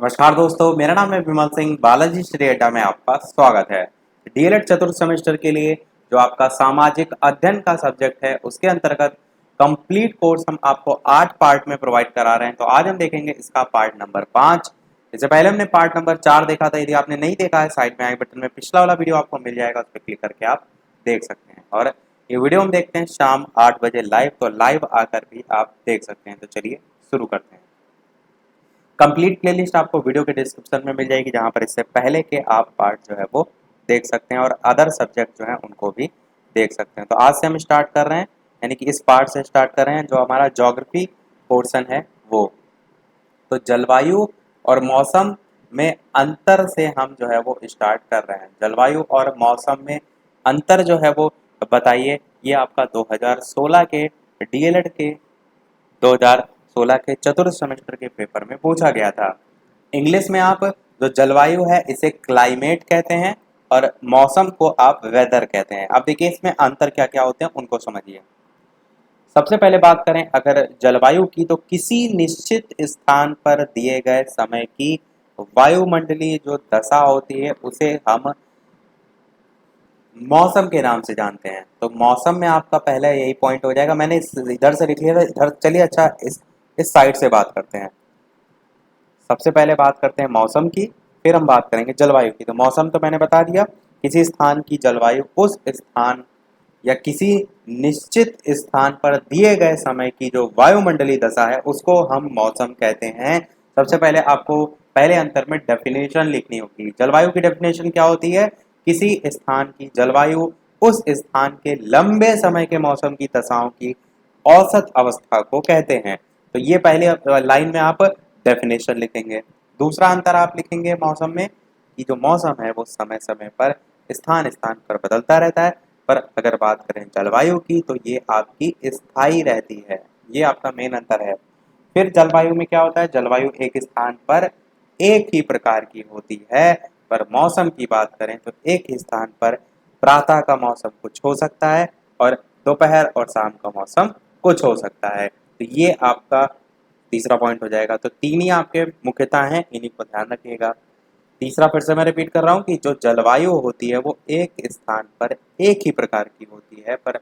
नमस्कार दोस्तों, मेरा नाम है विमल सिंह। बालाजी श्री अड्डा में आपका स्वागत है। डीएलएड चतुर्थ सेमेस्टर के लिए जो आपका सामाजिक अध्ययन का सब्जेक्ट है उसके अंतर्गत कंप्लीट कोर्स हम आपको 8 पार्ट में प्रोवाइड करा रहे हैं। तो आज हम देखेंगे इसका पार्ट नंबर 5। इससे पहले हमने पार्ट नंबर 4 देखा था। यदि आपने नहीं देखा है, साइड में आई बटन में पिछला वाला वीडियो आपको मिल जाएगा, उस पर क्लिक करके आप देख सकते हैं। और ये वीडियो हम देखते हैं शाम 8 बजे लाइव, तो लाइव आकर भी आप देख सकते हैं। तो चलिए शुरू करते हैं। कंप्लीट प्लेलिस्ट आपको वीडियो के डिस्क्रिप्शन में मिल जाएगी, जहां पर इससे पहले के आप पार्ट जो है वो देख सकते हैं और अदर सब्जेक्ट जो है उनको भी देख सकते हैं। तो आज से हम स्टार्ट कर रहे हैं, यानी कि इस पार्ट से स्टार्ट कर रहे हैं जो हमारा ज्योग्राफी पोर्शन है वो। तो जलवायु और मौसम में अंतर से हम जो है वो स्टार्ट कर रहे हैं। जलवायु और मौसम में अंतर जो है वो बताइए। ये आपका 2016 के डीएलएड के 2016 के चतुर्थ सेमेस्टर के पेपर में पूछा गया था। इंग्लिश में आप जो जलवायु है इसे क्लाइमेट कहते हैं और मौसम को आप वेदर कहते हैं। अब देखिए इसमें अंतर क्या क्या होते हैं उनको समझिए। सबसे पहले बात करें अगर जलवायु की, तो किसी निश्चित स्थान पर दिए गए समय की वायुमंडलीय जो दशा होती है उसे हम मौसम के नाम से जानते हैं। तो मौसम में आपका पहला यही पॉइंट हो जाएगा। मैंने इधर से लिख लिया था, इधर चलिए अच्छा इस साइड से बात करते हैं। सबसे पहले बात करते हैं मौसम की, फिर हम बात करेंगे जलवायु की। तो मौसम तो मैंने बता दिया, किसी स्थान की जलवायु उस स्थान या किसी निश्चित स्थान पर दिए गए समय की जो वायुमंडलीय दशा है उसको हम मौसम कहते हैं। सबसे पहले आपको पहले अंतर में डेफिनेशन लिखनी होगी। जलवायु की डेफिनेशन क्या होती है? किसी स्थान की जलवायु उस स्थान के लंबे समय के मौसम की दशाओं की औसत अवस्था को कहते हैं। तो ये पहले लाइन में आप डेफिनेशन लिखेंगे। दूसरा अंतर आप लिखेंगे मौसम में कि जो मौसम है वो समय समय पर स्थान स्थान पर बदलता रहता है, पर अगर बात करें जलवायु की तो ये आपकी स्थायी रहती है। ये आपका मेन अंतर है। फिर जलवायु में क्या होता है? जलवायु एक स्थान पर एक ही प्रकार की होती है, पर मौसम की बात करें तो एक ही स्थान पर प्रातः का मौसम कुछ हो सकता है और दोपहर और शाम का मौसम कुछ हो सकता है। तो ये आपका तीसरा पॉइंट हो जाएगा। तो तीन ही आपके मुख्यतः हैं, इन्हीं को ध्यान रखिएगा। तीसरा फिर से मैं रिपीट कर रहा हूँ कि जो जलवायु होती है वो एक स्थान पर एक ही प्रकार की होती है, पर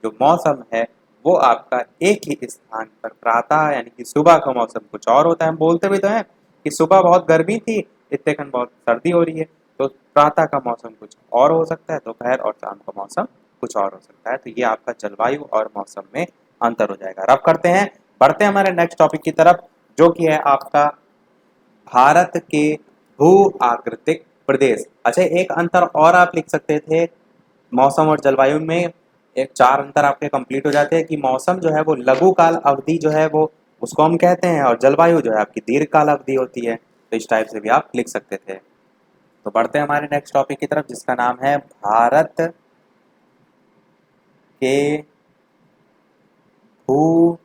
जो मौसम है वो आपका एक ही स्थान पर प्रातः यानी कि सुबह का मौसम कुछ और होता है। हम बोलते भी तो हैं कि सुबह बहुत गर्मी थी, इतने खन बहुत सर्दी हो रही है। तो प्रातः का मौसम कुछ और हो सकता है, दोपहर और शाम का मौसम कुछ और हो सकता है। तो ये आपका जलवायु और मौसम में अंतर हो जाएगा। रब करते हैं, बढ़ते हैं हमारे नेक्स्ट टॉपिक की तरफ, जो कि है आपका भारत के भू आकृतिक प्रदेश। अच्छा, एक अंतर और आप लिख सकते थे मौसम और जलवायु में। एक चार अंतर आपके कंप्लीट हो जाते हैं कि मौसम जो है वो लघु काल अवधि जो है वो उसको हम कहते हैं, और जलवायु जो है आपकी दीर्घ काल अवधि होती है। तो इस टाइप से भी आप लिख सकते थे। तो बढ़ते हैं हमारे नेक्स्ट टॉपिक की तरफ, जिसका नाम है भारत के भू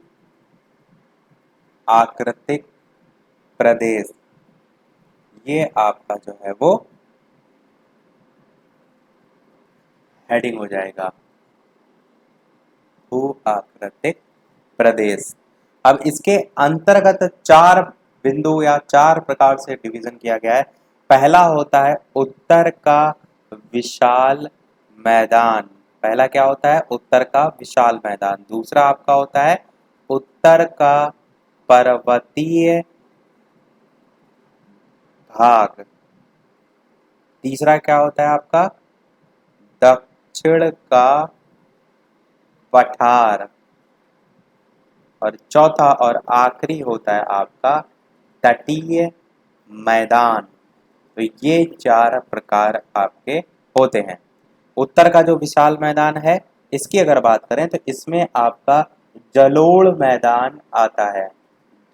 आकृतिक प्रदेश। ये आपका जो है वो हेडिंग हो जाएगा, भू आकृतिक प्रदेश। अब इसके अंतर्गत चार बिंदु या चार प्रकार से डिवीजन किया गया है। पहला होता है उत्तर का विशाल मैदान। पहला क्या होता है? उत्तर का विशाल मैदान। दूसरा आपका होता है उत्तर का पर्वतीय भाग। तीसरा क्या होता है आपका? दक्षिण का पठार। और चौथा और आखिरी होता है आपका तटीय मैदान। तो ये चार प्रकार आपके होते हैं। उत्तर का जो विशाल मैदान है, इसकी अगर बात करें तो इसमें आपका जलोढ़ मैदान आता है।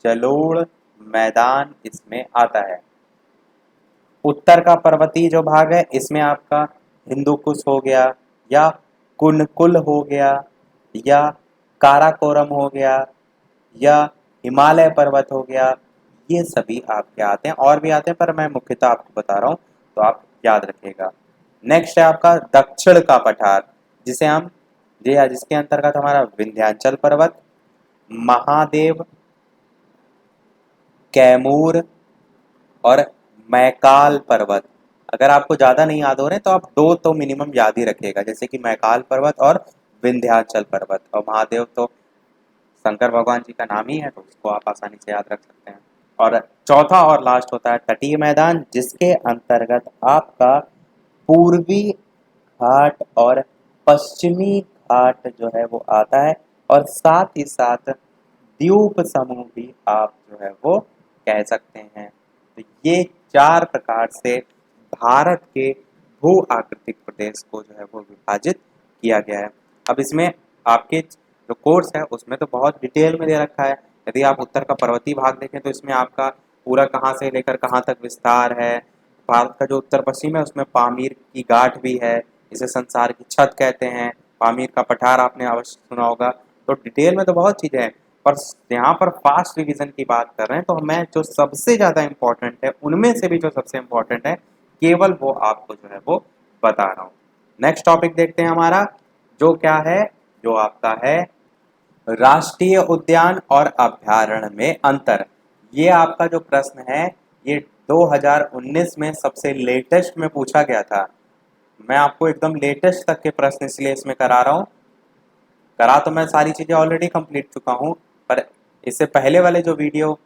जलोढ़ मैदान इसमें आता है। उत्तर का पर्वतीय जो भाग है इसमें आपका हिंदुकुश हो गया, या कुनकुल हो गया, या काराकोरम हो गया, या हिमालय पर्वत हो गया। ये सभी आपके आते हैं, और भी आते हैं पर मैं मुख्यतः आपको बता रहा हूँ, तो आप याद रखिएगा। नेक्स्ट है आपका दक्षिण का पठार, जिसे हम जिसके अंतर्गत हमारा विंध्याचल पर्वत, महादेव, कैमूर और मैकाल पर्वत। अगर आपको ज़्यादा नहीं याद हो रहे तो आप दो तो मिनिमम याद ही रखिएगा, जैसे कि मैकाल पर्वत और विंध्याचल पर्वत। और महादेव तो शंकर भगवान जी का नाम ही है, तो उसको आप आसानी से याद रख सकते हैं। और चौथा और लास्ट होता है तटीय मैदान, जिसके अंतर्गत आपका पूर्वी घाट और पश्चिमी घाट जो है वो आता है, और साथ ही साथ द्वीप समूह भी आप जो है वो कह सकते हैं। तो ये चार प्रकार से भारत के भू आकृतिक प्रदेश को जो है वो विभाजित किया गया है। अब इसमें आपके जो कोर्स है उसमें तो बहुत डिटेल में दे रखा है। यदि आप उत्तर का पर्वतीय भाग देखें तो इसमें आपका पूरा कहाँ से लेकर कहाँ तक विस्तार है। भारत का जो उत्तर पश्चिम है उसमें पामीर की गांठ भी है, इसे संसार की छत कहते हैं। पामीर का पठार आपने अवश्य सुना होगा। तो डिटेल में तो बहुत चीज़ें हैं, पर यहाँ पर फास्ट रिवीजन की बात कर रहे हैं, तो मैं जो सबसे ज़्यादा इम्पोर्टेंट है उनमें से भी जो सबसे इम्पोर्टेंट है केवल वो आपको जो है वो बता रहा हूँ। नेक्स्ट टॉपिक देखते हैं हमारा, जो क्या है, जो आपका है राष्ट्रीय उद्यान और अभयारण्य में अंतर। ये आपका जो प्रश्न है ये 2019 में सबसे लेटेस्ट में पूछा गया था। मैं आपको एकदम लेटेस्ट तक के प्रश्न इसलिए इसमें करा रहा हूँ। करा तो मैं सारी चीज़ें ऑलरेडी कंप्लीट चुका हूँ, पर इससे पहले वाले जो वीडियो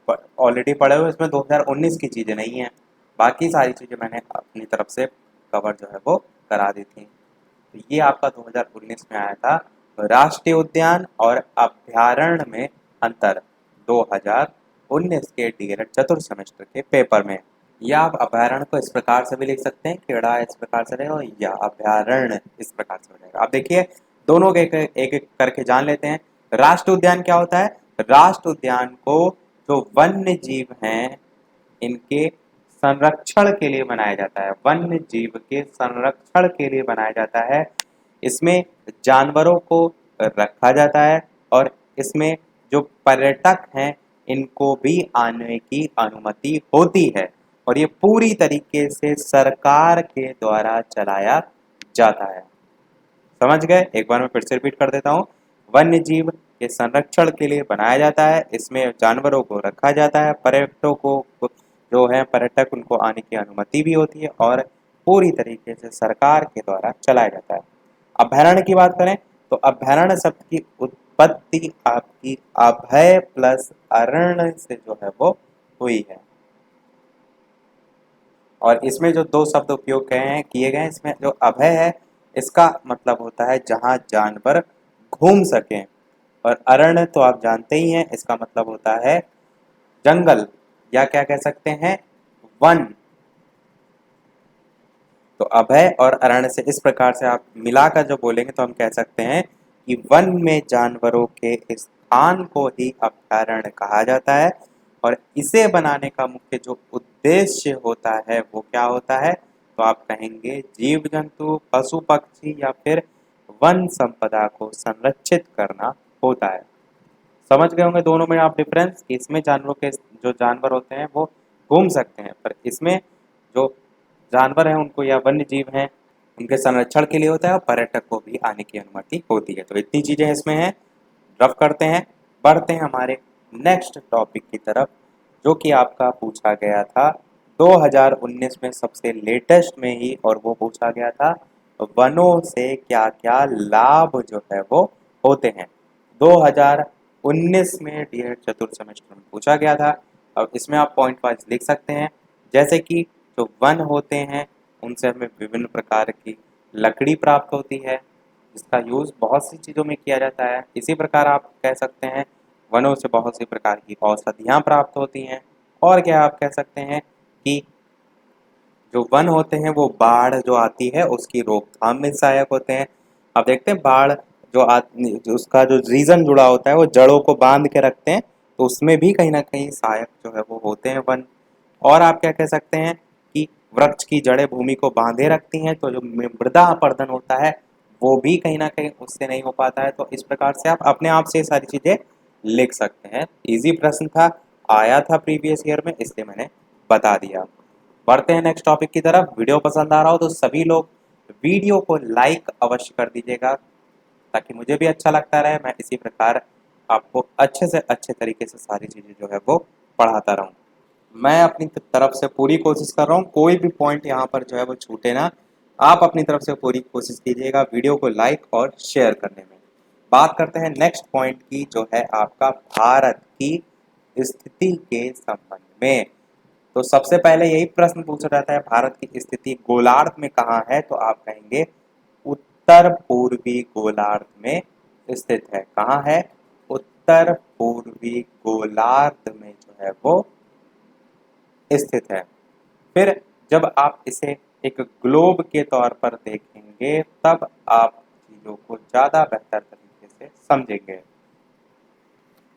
ऑलरेडी पढ़े हुए इसमें 2019 की चीज़ें नहीं हैं। बाकी सारी चीज़ें मैंने अपनी तरफ से कवर जो है वो करा दी थी। तो ये आपका 2019 में आया था राष्ट्रीय उद्यान और अभयारण्य में अंतर, 2019 के डीएलएड चतुर्थ सेमेस्टर के पेपर में। या आप अभयारण्य को इस प्रकार से भी लिख सकते हैं, खेड़ा इस प्रकार से रहेगा, या अभयारण्य इस प्रकार से हो जाएगा। आप देखिए दोनों के एक एक करके जान लेते हैं। राष्ट्रीय उद्यान क्या होता है? राष्ट्रीय उद्यान को जो वन्य जीव हैं इनके संरक्षण के लिए बनाया जाता है, वन्य जीव के संरक्षण के लिए बनाया जाता है। इसमें जानवरों को रखा जाता है, और इसमें जो पर्यटक हैं इनको भी आने की अनुमति होती है, और ये पूरी तरीके से सरकार के द्वारा चलाया जाता है। समझ गए? एक बार मैं फिर से रिपीट कर देता हूँ। वन्य जीव के संरक्षण के लिए बनाया जाता है, इसमें जानवरों को रखा जाता है, पर्यटकों को जो है पर्यटक उनको आने की अनुमति भी होती है, और पूरी तरीके से सरकार के द्वारा चलाया जाता है। अभयारण्य की बात करें तो अभयारण्य शब्द की उत्पत्ति आपकी अभय प्लस अरण्य से जो है वो हुई है। और इसमें जो दो शब्द उपयोग किए गए हैं, इसमें जो अभय है इसका मतलब होता है जहाँ जानवर घूम सकें, और अरण्य तो आप जानते ही हैं इसका मतलब होता है जंगल, या क्या कह सकते हैं, वन। तो अभय और अरण्य से इस प्रकार से आप मिलाकर जो बोलेंगे तो हम कह सकते हैं कि वन में जानवरों के स्थान को ही अभयारण्य कहा जाता है, और इसे बनाने का मुख्य जो उद्देश्य होता है वो क्या होता है, तो आप कहेंगे जीव जंतु पशु पक्षी या फिर वन संपदा को संरक्षित करना होता है। समझ गए होंगे दोनों में आप डिफरेंस। इसमें जानवरों के जो जानवर होते हैं वो घूम सकते हैं, पर इसमें जो जानवर हैं उनको या वन्य जीव हैं उनके संरक्षण के लिए होता है, और पर्यटक को भी आने की अनुमति होती है। तो इतनी चीज़ें इसमें हैं। रफ करते हैं, बढ़ते हैं हमारे नेक्स्ट टॉपिक की तरफ, जो कि आपका पूछा गया था 2019 में सबसे लेटेस्ट में ही, और वो पूछा गया था वनों से क्या क्या लाभ जो है वो होते हैं। 2019 में डीएड चतुर्थ सेमेस्टर में पूछा गया था। अब इसमें आप पॉइंट वाइज लिख सकते हैं, जैसे कि जो वन होते हैं उनसे हमें विभिन्न प्रकार की लकड़ी प्राप्त होती है, जिसका यूज़ बहुत सी चीज़ों में किया जाता है। इसी प्रकार आप कह सकते हैं वनों से बहुत सी प्रकार की औषधियाँ प्राप्त होती हैं। और क्या आप कह सकते हैं कि जो वन होते हैं वो बाढ़ जो आती है उसकी रोकथाम में सहायक होते हैं। अब देखते हैं बाढ़ जो उसका जो रीज़न जुड़ा होता है वो जड़ों को बांध के रखते हैं, तो उसमें भी कहीं ना कहीं सहायक जो है वो होते हैं वन। और आप क्या कह सकते हैं कि वृक्ष की जड़ें भूमि को बांधे रखती हैं, तो जो मृदा अपरदन होता है वो भी कहीं ना कहीं उससे नहीं हो पाता है। तो इस प्रकार से आप अपने आप से ये सारी चीज़ें लिख सकते हैं। इजी प्रश्न था, आया था प्रीवियस ईयर में, इसलिए मैंने बता दिया। बढ़ते हैं नेक्स्ट टॉपिक की तरफ। वीडियो पसंद आ रहा हो तो सभी लोग वीडियो को लाइक अवश्य कर दीजिएगा, ताकि मुझे भी अच्छा लगता रहे, मैं इसी प्रकार आपको अच्छे से अच्छे तरीके से सारी चीज़ें जो है वो पढ़ाता रहूँ। मैं अपनी तरफ से पूरी कोशिश कर रहा हूँ, कोई भी पॉइंट यहाँ पर जो है वो छूटे ना। आप अपनी तरफ से पूरी कोशिश कीजिएगा वीडियो को लाइक और शेयर करने में। बात करते हैं नेक्स्ट पॉइंट की, जो है आपका भारत की स्थिति के संबंध में। तो सबसे पहले यही प्रश्न पूछा जाता है, भारत की स्थिति गोलार्ध में कहाँ है? तो आप कहेंगे उत्तर पूर्वी गोलार्ध में स्थित है। कहाँ है? उत्तर पूर्वी गोलार्ध में जो है वो स्थित है। फिर जब आप इसे एक ग्लोब के तौर पर देखेंगे तब आप चीजों को ज्यादा बेहतर तरीके से समझेंगे।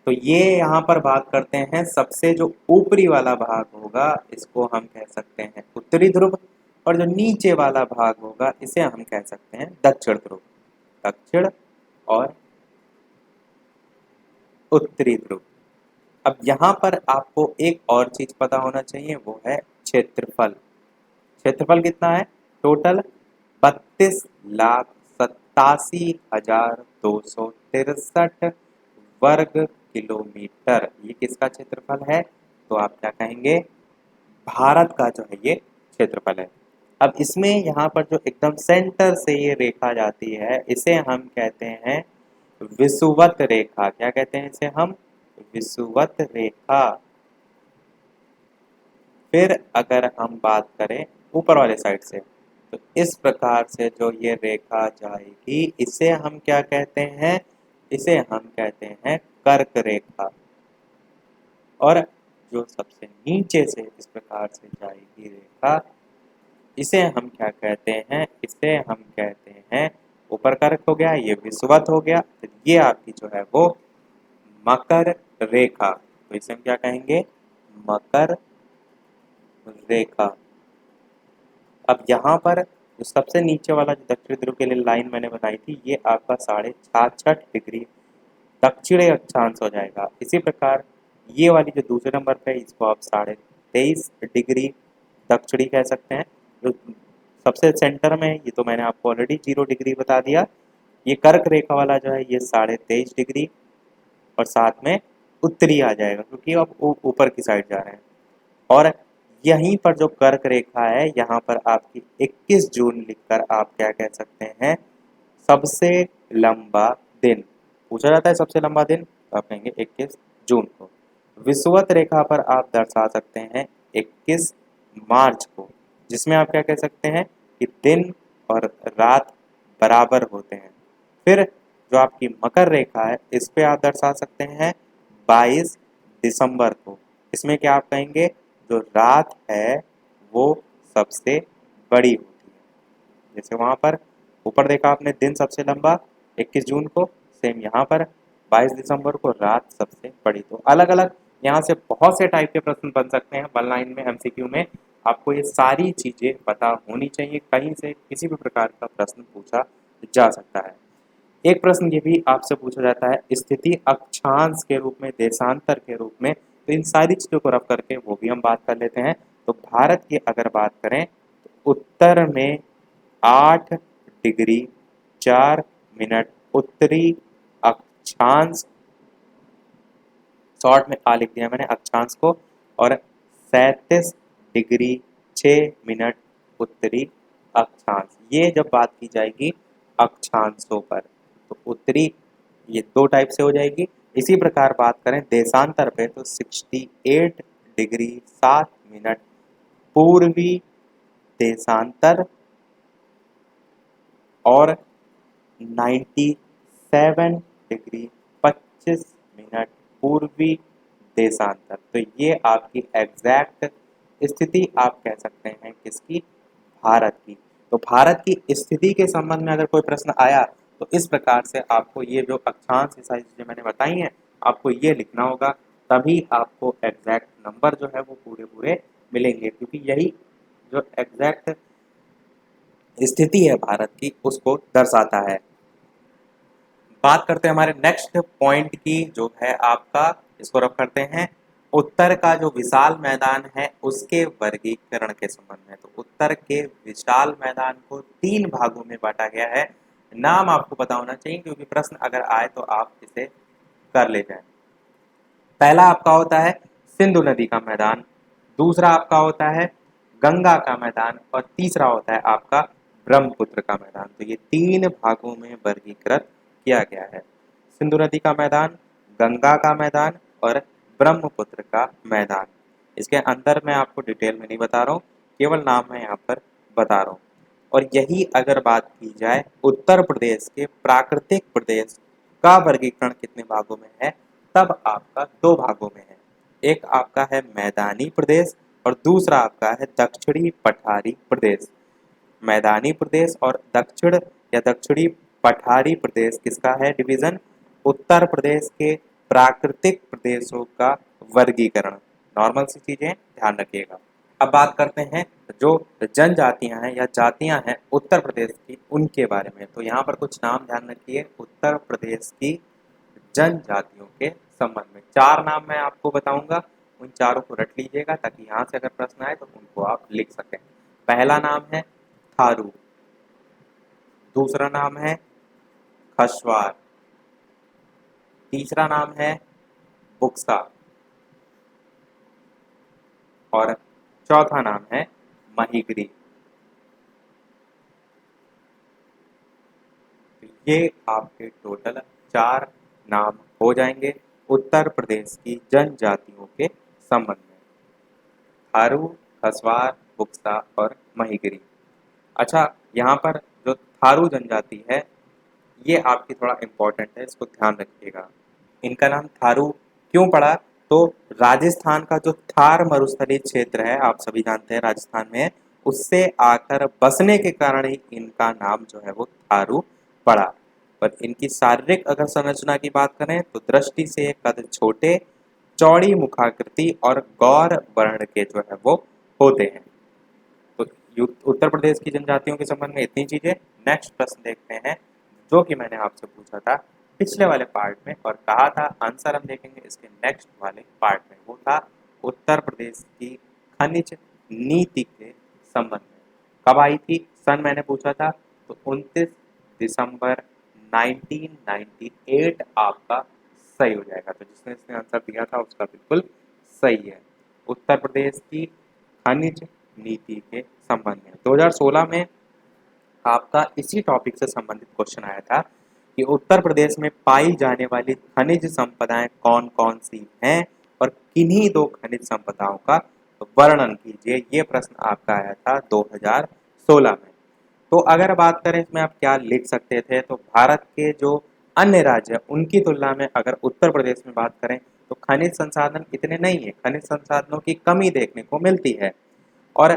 तो ये यहाँ पर बात करते हैं, सबसे जो ऊपरी वाला भाग होगा इसको हम कह सकते हैं उत्तरी ध्रुव, और जो नीचे वाला भाग होगा इसे हम कह सकते हैं दक्षिण ध्रुव। दक्षिण और उत्तरी ध्रुव। अब यहाँ पर आपको एक और चीज पता होना चाहिए, वो है क्षेत्रफल। क्षेत्रफल कितना है? टोटल 32,87,263 वर्ग किलोमीटर। ये किसका क्षेत्रफल है? तो आप क्या कहेंगे? भारत का जो है ये क्षेत्रफल है। अब इसमें यहाँ पर जो एकदम सेंटर से ये रेखा जाती है इसे हम कहते हैं विषुवत रेखा। क्या कहते हैं इसे हम? विषुवत रेखा। फिर अगर हम बात करें ऊपर वाले साइड से, तो इस प्रकार से जो ये रेखा जाएगी इसे हम क्या कहते हैं? इसे हम कहते हैं कर्क रेखा। और जो सबसे नीचे से इस प्रकार से जाएगी रेखा, इसे हम क्या कहते हैं? इसे हम कहते हैं, ऊपर कर्क हो गया, ये विषुवत हो गया, फिर ये आपकी जो है वो मकर रेखा। तो इसे हम क्या कहेंगे? मकर रेखा। अब यहाँ पर जो सबसे नीचे वाला जो दक्षिण ध्रुव के लिए लाइन मैंने बनाई थी, ये आपका 66.5 डिग्री दक्षिणी अक्षांश हो जाएगा। इसी प्रकार ये वाली जो दूसरे नंबर पे है इसको आप 23.5 डिग्री दक्षिणी कह सकते हैं। जो सबसे सेंटर में है ये तो मैंने आपको ऑलरेडी 0 डिग्री बता दिया। ये कर्क रेखा वाला जो है ये 23.5 डिग्री और साथ में उत्तरी आ जाएगा, क्योंकि आप ऊपर की साइड जा रहे हैं। और यहीं पर जो कर्क रेखा है यहाँ पर आपकी 21 जून लिखकर आप क्या कह सकते हैं? सबसे लंबा दिन पूछा जाता है। सबसे लंबा दिन तो आप कहेंगे 21 जून को। विषुवत रेखा पर आप दर्शा सकते हैं 21 मार्च को, जिसमें आप क्या कह सकते हैं कि दिन और रात बराबर होते हैं। फिर जो आपकी मकर रेखा है इस पे आप दर्शा सकते हैं 22 दिसंबर को। इसमें क्या आप कहेंगे? जो रात है वो सबसे बड़ी होती है। जैसे वहां पर ऊपर देखा आपने दिन सबसे लंबा 21 जून को, सेम यहाँ पर 22 दिसंबर को रात सबसे बड़ी। तो अलग अलग यहाँ से बहुत से टाइप के प्रश्न बन सकते हैं वन लाइन में, एमसीक्यू में। आपको ये सारी चीजें पता होनी चाहिए, कहीं से किसी भी प्रकार का प्रश्न पूछा जा सकता है। एक प्रश्न ये भी आपसे पूछा जाता है स्थिति अक्षांश के रूप में, देशांतर के रूप में। तो इन सारी चीजों को रख करके वो भी हम बात कर लेते हैं। तो भारत की अगर बात करें तो उत्तर में 8 डिग्री 4 मिनट उत्तरी अक्षांश, शॉर्ट में लिख दिया मैंने अक्षांश को, और 37 डिग्री 6 मिनट उत्तरी अक्षांश। ये जब बात की जाएगी अक्षांशों पर, तो उत्तरी ये दो टाइप से हो जाएगी। इसी प्रकार बात करें देशांतर पे तो 68 डिग्री 7 मिनट पूर्वी देशांतर, और 97 डिग्री 25 मिनट पूर्वी देशांतर। तो ये आपकी एग्जैक्ट स्थिति आप कह सकते हैं किसकी? भारत की। तो भारत की स्थिति के संबंध में अगर कोई प्रश्न आया तो इस प्रकार से आपको ये जो अक्षांश ये सारी चीजें मैंने बताई हैं आपको ये लिखना होगा, तभी आपको एग्जैक्ट नंबर जो है वो पूरे पूरे मिलेंगे, क्योंकि यही जो एग्जैक्ट स्थिति है भारत की उसको दर्शाता है। बात करते हैं हमारे नेक्स्ट पॉइंट की, जो है आपका, इसको रख करते हैं उत्तर का जो विशाल मैदान है उसके वर्गीकरण के संबंध में। तो उत्तर के विशाल मैदान को 3 भागों में बांटा गया है। नाम आपको पता होना चाहिए, क्योंकि प्रश्न अगर आए तो आप इसे कर ले जाएं। पहला आपका होता है सिंधु नदी का मैदान, दूसरा आपका होता है गंगा का मैदान और तीसरा होता है आपका ब्रह्मपुत्र का मैदान। तो ये 3 भागों में वर्गीकृत किया गया है। सिंधु नदी का मैदान, गंगा का मैदान और ब्रह्मपुत्र का मैदान। इसके अंदर मैं आपको डिटेल में नहीं बता रहा हूँ, केवल नाम मैं यहाँ पर बता रहा हूँ। और यही अगर बात की जाए उत्तर प्रदेश के प्राकृतिक प्रदेश का वर्गीकरण कितने भागों में है, तब आपका 2 भागों में है। एक आपका है मैदानी प्रदेश और दूसरा आपका है दक्षिणी पठारी प्रदेश। मैदानी प्रदेश और दक्षिण या दक्षिणी पठारी प्रदेश किसका है डिवीजन? उत्तर प्रदेश के प्राकृतिक प्रदेशों का वर्गीकरण। नॉर्मल सी चीजें ध्यान रखिएगा। अब बात करते हैं जो जनजातियां हैं या जातियां हैं उत्तर प्रदेश की, उनके बारे में। तो यहाँ पर कुछ नाम ध्यान रखिए उत्तर प्रदेश की जनजातियों के संबंध में। 4 नाम मैं आपको बताऊंगा, उन चारों को रट लीजिएगा ताकि यहाँ से अगर प्रश्न आए तो उनको आप लिख सकें। पहला नाम है थारू, दूसरा नाम है खशवार, तीसरा नाम है बुक्सा और चौथा नाम है महिगरी। तो ये आपके टोटल 4 नाम हो जाएंगे उत्तर प्रदेश की जनजातियों के संबंध में। थारू, खसवार, बुक्सा और महिगरी। अच्छा, यहाँ पर जो थारू जनजाति है ये आपकी थोड़ा इम्पोर्टेंट है, इसको ध्यान रखिएगा। इनका नाम थारू क्यों पड़ा? तो राजस्थान का जो थार मरुस्थलीय क्षेत्र है, आप सभी जानते हैं राजस्थान में है, उससे आकर बसने के कारण ही इनका नाम जो है वो थारू पड़ा। पर इनकी शारीरिक अगर संरचना की बात करें तो दृष्टि से कद छोटे, चौड़ी मुखाकृति और गौर वर्ण के जो है वो होते हैं। तो उत्तर प्रदेश की जनजातियों के संबंध में इतनी चीजें। नेक्स्ट प्रश्न देखते हैं जो कि मैंने आपसे पूछा था पिछले वाले पार्ट में और कहा था आंसर हम देखेंगे इसके नेक्स्ट वाले पार्ट में। वो था उत्तर प्रदेश की खनिज नीति के संबंध में। कब आई थी सन मैंने पूछा था, तो 29 दिसंबर 1998 आपका सही हो जाएगा। तो जिसने इसने आंसर दिया था उसका बिल्कुल सही है। उत्तर प्रदेश की खनिज नीति के संबंध में 2016 में आपका इसी टॉपिक से संबंधित क्वेश्चन आया था कि उत्तर प्रदेश में पाई जाने वाली खनिज संपदाएं कौन कौन सी हैं और किन्हीं 2 खनिज संपदाओं का वर्णन कीजिए। ये प्रश्न आपका आया था 2016 में। तो अगर बात करें इसमें आप क्या लिख सकते थे, तो भारत के जो अन्य राज्य हैं उनकी तुलना में अगर उत्तर प्रदेश में बात करें तो खनिज संसाधन इतने नहीं है, खनिज संसाधनों की कमी देखने को मिलती है। और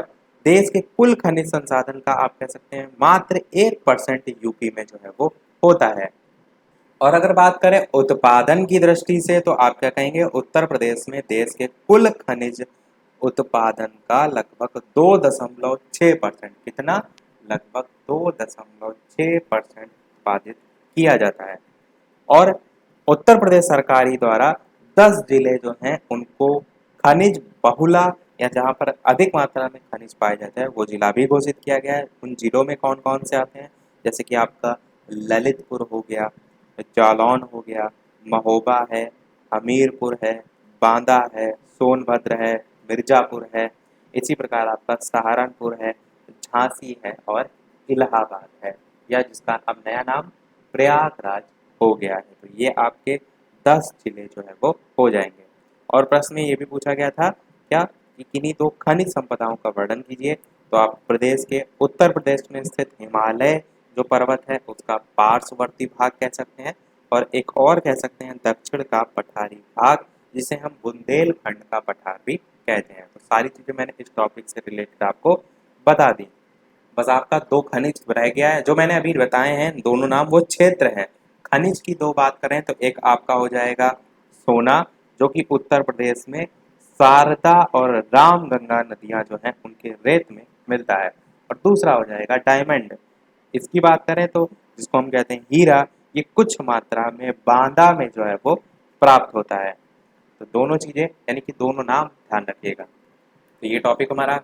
देश के कुल खनिज संसाधन का आप कह सकते हैं मात्र 1% यूपी में जो है वो होता है। और अगर बात करें उत्पादन की दृष्टि से तो आप क्या कहेंगे, उत्तर प्रदेश में देश के कुल खनिज उत्पादन का लगभग 2.6%, कितना, लगभग 2.6% उत्पादित किया जाता है। और उत्तर प्रदेश सरकार ही द्वारा 10 जिले जो हैं उनको खनिज बहुला या जहाँ पर अधिक मात्रा में खनिज पाया जाता है वो जिला भी घोषित किया गया है। उन जिलों में कौन कौन से आते हैं, जैसे कि आपका ललितपुर हो गया, जालौन हो गया, महोबा है, हमीरपुर है, बांदा है, सोनभद्र है, मिर्जापुर है, इसी प्रकार आपका सहारनपुर है, झांसी है और इलाहाबाद है, या जिसका अब नया नाम प्रयागराज हो गया है। तो ये आपके 10 जिले जो है वो हो जाएंगे। और प्रश्न में ये भी पूछा गया था क्या कि किन्हीं 2 खनिज संपदाओं का वर्णन कीजिए। तो आप प्रदेश के उत्तर प्रदेश में स्थित हिमालय जो पर्वत है उसका पार्श्ववर्ती भाग कह सकते हैं और एक और कह सकते हैं दक्षिण का पठारी भाग जिसे हम बुंदेलखंड का पठार भी कहते हैं। तो सारी चीजें मैंने इस टॉपिक से रिलेटेड आपको बता दी। बस आपका 2 खनिज रह गया है जो मैंने अभी बताए हैं, दोनों नाम वो क्षेत्र हैं। खनिज की 2 बात करें तो एक आपका हो जाएगा सोना, जो कि उत्तर प्रदेश में शारदा और रामगंगा नदियां जो हैं उनके रेत में मिलता है। और दूसरा हो जाएगा डायमंड। इसकी बात करें तो जिसको हम कहते हैं हीरा, ये कुछ मात्रा में बांदा में जो है वो प्राप्त होता है। तो दोनों चीजें यानी कि दोनों नाम ध्यान रखिएगा। तो ये टॉपिक हमारा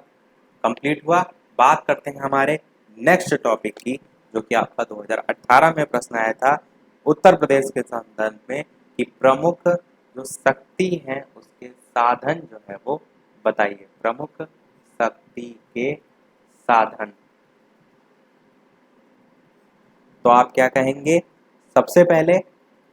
कंप्लीट हुआ। बात करते हैं हमारे नेक्स्ट टॉपिक की, जो कि आपका 2018 में प्रश्न आया था उत्तर प्रदेश के संदर्भ में कि प्रमुख जो शक्ति है उसके साधन जो है वो बताइए। प्रमुख शक्ति के साधन। तो आप क्या कहेंगे? सबसे पहले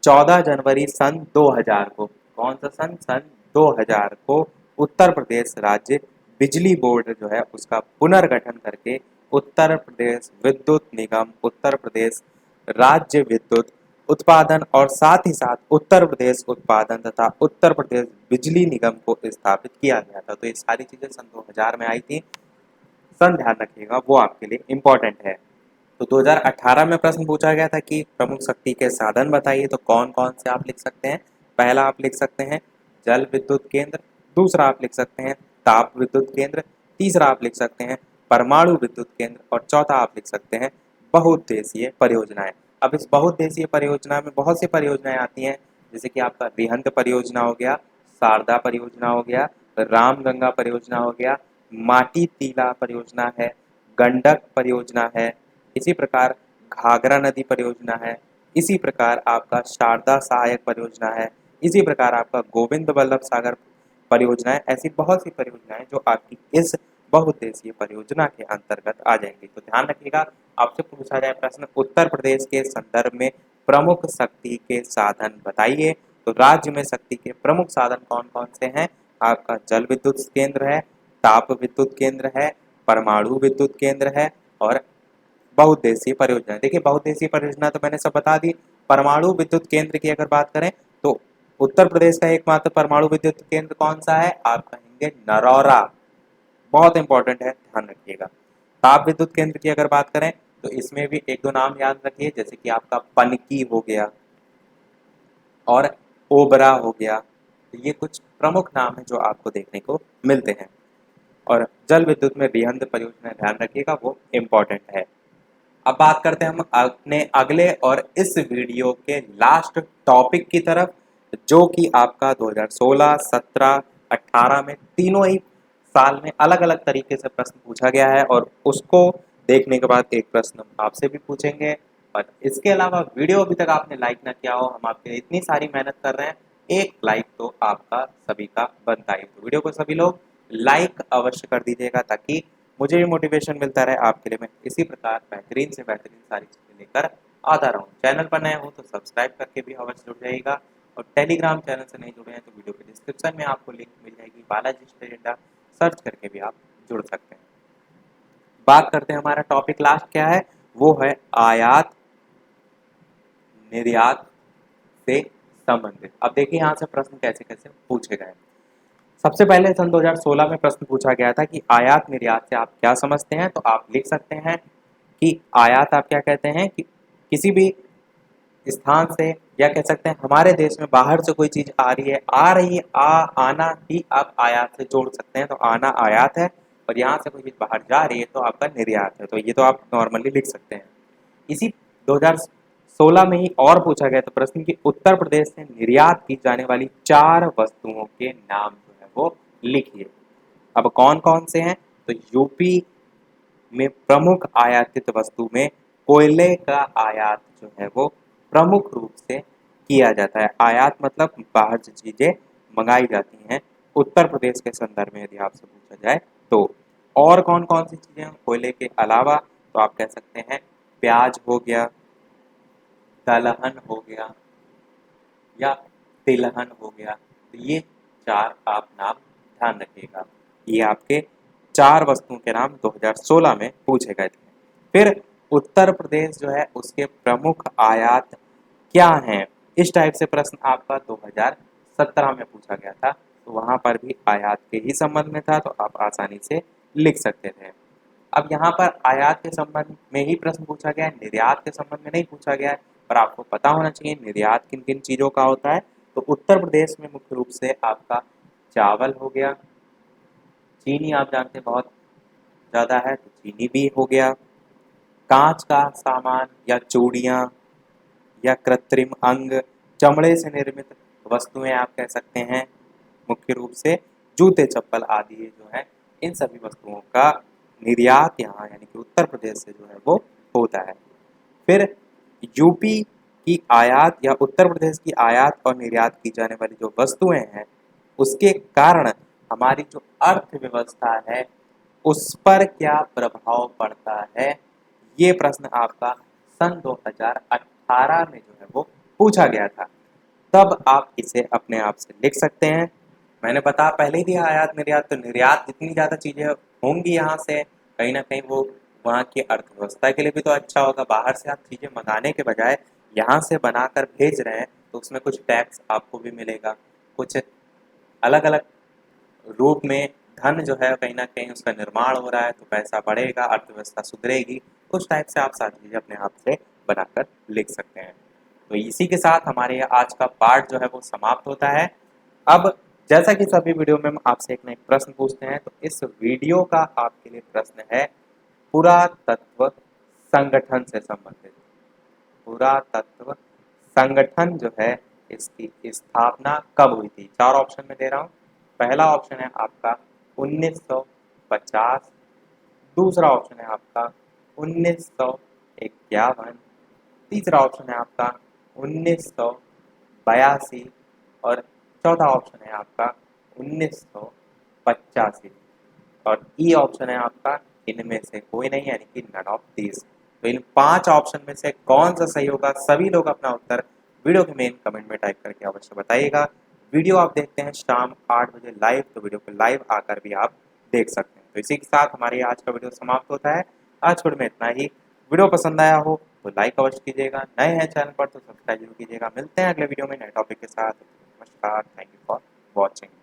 14 जनवरी सन 2000 को, कौन सा सन? सन 2000 को उत्तर प्रदेश राज्य बिजली बोर्ड जो है उसका पुनर्गठन करके उत्तर प्रदेश विद्युत निगम, उत्तर प्रदेश राज्य विद्युत उत्पादन और साथ ही साथ उत्तर प्रदेश उत्पादन तथा उत्तर प्रदेश बिजली निगम को स्थापित किया गया था। तो ये सारी चीजें सन 2000 में आई थी। सन ध्यान रखिएगा, वो आपके लिए इम्पोर्टेंट है। तो 2018 में प्रश्न पूछा गया था कि प्रमुख शक्ति के साधन बताइए। तो कौन कौन से आप लिख सकते हैं? पहला आप लिख सकते हैं जल विद्युत केंद्र, दूसरा आप लिख सकते हैं ताप विद्युत केंद्र, तीसरा आप लिख सकते हैं परमाणु विद्युत केंद्र और चौथा आप लिख सकते हैं बहुउद्देशीय परियोजनाएं। अब इस बहुउद्देशीय परियोजना में बहुत सी परियोजनाएं आती हैं, जैसे कि आपका रिहंद परियोजना हो गया, शारदा परियोजना हो गया, रामगंगा परियोजना हो गया, माटी तीला परियोजना है, गंडक परियोजना है, इसी प्रकार घाघरा नदी परियोजना है, इसी प्रकार आपका शारदा सहायक परियोजना है, इसी प्रकार आपका गोविंद वल्लभ सागर परियोजना है। ऐसी बहुत सी परियोजनाएं जो आपकी इस बहुउद्देशीय परियोजना के अंतर्गत आ जाएंगी। तो ध्यान रखिएगा, आपसे पूछा जाए प्रश्न उत्तर प्रदेश के संदर्भ में प्रमुख शक्ति के साधन बताइए, तो राज्य में शक्ति के प्रमुख साधन कौन कौन से हैं? आपका जल विद्युत केंद्र है, ताप विद्युत केंद्र है, परमाणु विद्युत केंद्र है और बहुउद्देशीय परियोजना। देखिए बहुउद्देशीय परियोजना तो मैंने सब बता दी। परमाणु विद्युत केंद्र की अगर बात करें तो उत्तर प्रदेश का एकमात्र परमाणु विद्युत केंद्र कौन सा है? आप कहेंगे नरौरा। बहुत इंपॉर्टेंट है, ध्यान रखिएगा। ताप विद्युत केंद्र की अगर बात करें तो इसमें भी एक दो नाम याद रखिए, जैसे कि आपका पनकी हो गया और ओबरा हो गया। तो ये कुछ प्रमुख नाम है जो आपको देखने को मिलते हैं। और जल विद्युत में रिहंद परियोजना ध्यान रखिएगा, वो इम्पोर्टेंट है। अब बात करते हैं हम अपने अगले और इस वीडियो के लास्ट टॉपिक की तरफ, जो कि आपका 2016, 17, 18 में तीनों ही साल में अलग अलग तरीके से प्रश्न पूछा गया है और उसको देखने के बाद एक प्रश्न आपसे भी पूछेंगे। और इसके अलावा वीडियो अभी तक आपने लाइक ना किया हो, हम आपके लिए इतनी सारी मेहनत कर रहे हैं, एक लाइक तो आपका सभी का बनता है। तो वीडियो को सभी लोग लाइक अवश्य कर दीजिएगा ताकि मुझे भी मोटिवेशन मिलता रहे आपके लिए, मैं इसी प्रकार बेहतरीन से बेहतरीन सारी चीज़ें लेकर आता रहूँ। चैनल पर नए हो तो सब्सक्राइब करके भी अवश्य जुड़ जाइएगा और टेलीग्राम चैनल से नहीं जुड़े हैं तो वीडियो के डिस्क्रिप्शन में आपको लिंक मिल जाएगी, बालाजी स्टडी सर्च करके भी आप जुड़ सकते हैं। बात करते हैं हमारा टॉपिक लास्ट क्या है, वो है आयात निर्यात से संबंधित। अब देखिए यहाँ से प्रश्न कैसे कैसे पूछे गए। सबसे पहले सन 2016 में प्रश्न पूछा गया था कि आयात निर्यात से आप क्या समझते हैं। तो आप लिख सकते हैं कि आयात आप क्या कहते हैं कि किसी भी स्थान से, या कह सकते हैं हमारे देश में बाहर से कोई चीज आ रही है, आना ही आप आयात से जोड़ सकते हैं। तो आना आयात है और यहाँ से कोई चीज बाहर जा रही है तो आपका निर्यात है। तो ये तो आप नॉर्मली लिख सकते हैं। इसी 2016 में ही और पूछा गया था प्रश्न कि उत्तर प्रदेश से निर्यात की जाने वाली 4 वस्तुओं के नाम जो है वो लिखिए। अब कौन कौन से हैं? तो यूपी में प्रमुख आयातित वस्तु में कोयले का आयात जो है वो प्रमुख रूप से किया जाता है। आयात मतलब बाहर से चीजें मंगाई जाती हैं उत्तर प्रदेश के संदर्भ में यदि आपसे पूछा जाए तो। और कौन कौन सी चीजें हैं कोयले के अलावा? तो आप कह सकते हैं प्याज हो गया, दलहन हो गया या तिलहन हो गया। तो ये 4 आप नाम ध्यान रखिएगा। ये आपके 4 वस्तुओं के नाम 2016 में पूछे गए थे। फिर उत्तर प्रदेश जो है उसके प्रमुख आयात क्या हैं, इस टाइप से प्रश्न आपका 2017 में पूछा गया था। तो वहां पर भी आयात के ही संबंध में था, तो आप आसानी से लिख सकते थे। अब यहाँ पर आयात के संबंध में ही प्रश्न पूछा गया है, निर्यात के संबंध में नहीं पूछा गया है। पर आपको पता होना चाहिए निर्यात किन किन चीज़ों का होता है। तो उत्तर प्रदेश में मुख्य रूप से आपका चावल हो गया, चीनी आप जानते हैं बहुत ज़्यादा है तो चीनी भी हो गया, कांच का सामान या चूड़ियाँ या कृत्रिम अंग, चमड़े से निर्मित वस्तुएं आप कह सकते हैं, मुख्य रूप से जूते चप्पल आदि जो है, इन सभी वस्तुओं का निर्यात यहाँ यानी कि उत्तर प्रदेश से जो है वो होता है। फिर यूपी की आयात या उत्तर प्रदेश की आयात और निर्यात की जाने वाली जो वस्तुएं हैं उसके कारण हमारी जो अर्थव्यवस्था है उस पर क्या प्रभाव पड़ता है, ये प्रश्न आपका सन 2018 में जो है वो पूछा गया था। तब आप इसे अपने आप से लिख सकते हैं। मैंने बता पहले ही दिया, आयात निर्यात, तो निर्यात जितनी ज़्यादा चीज़ें होंगी यहाँ से, कहीं ना कहीं वो वहाँ की अर्थव्यवस्था के लिए भी तो अच्छा होगा। बाहर से आप चीज़ें मंगाने के बजाय यहाँ से बनाकर भेज रहे हैं तो उसमें कुछ टैक्स आपको भी मिलेगा, कुछ अलग अलग रूप में धन जो है कहीं ना कहीं उसका निर्माण हो रहा है, तो पैसा बढ़ेगा, अर्थव्यवस्था सुधरेगी। उस टाइप से आप सारी चीज़ें अपने आप से बनाकर लिख सकते हैं। तो इसी के साथ हमारे आज का पार्ट जो है वो समाप्त होता है। अब जैसा कि सभी वीडियो में हम आपसे एक ना एक प्रश्न पूछते हैं, तो इस वीडियो का आपके लिए प्रश्न है पुरातत्व संगठन से संबंधित। पुरातत्व संगठन जो है इसकी स्थापना कब हुई थी? चार ऑप्शन में दे रहा हूँ। पहला ऑप्शन है आपका 1950, दूसरा ऑप्शन है आपका 1951, तीसरा ऑप्शन है आपका 1982 और चौथा ऑप्शन है आपका 1985 और ई ऑप्शन है आपका इनमें से कोई नहीं, यानी कि नन ऑफ दीज। तो इन पांच ऑप्शन में से कौन सा सही होगा, सभी लोग अपना उत्तर वीडियो के मेन कमेंट में टाइप करके अवश्य बताइएगा। वीडियो आप देखते हैं शाम 8 बजे लाइव, तो वीडियो को लाइव आकर भी आप देख सकते हैं। तो इसी के साथ हमारी आज का वीडियो समाप्त होता है। आज वीडियो में इतना ही। वीडियो पसंद आया हो तो लाइक अवश्य कीजिएगा, नए हैं चैनल पर तो सब्सक्राइब जरूर कीजिएगा। मिलते हैं अगले वीडियो में नए टॉपिक के साथ। नमस्कार, थैंक यू फॉर वॉचिंग।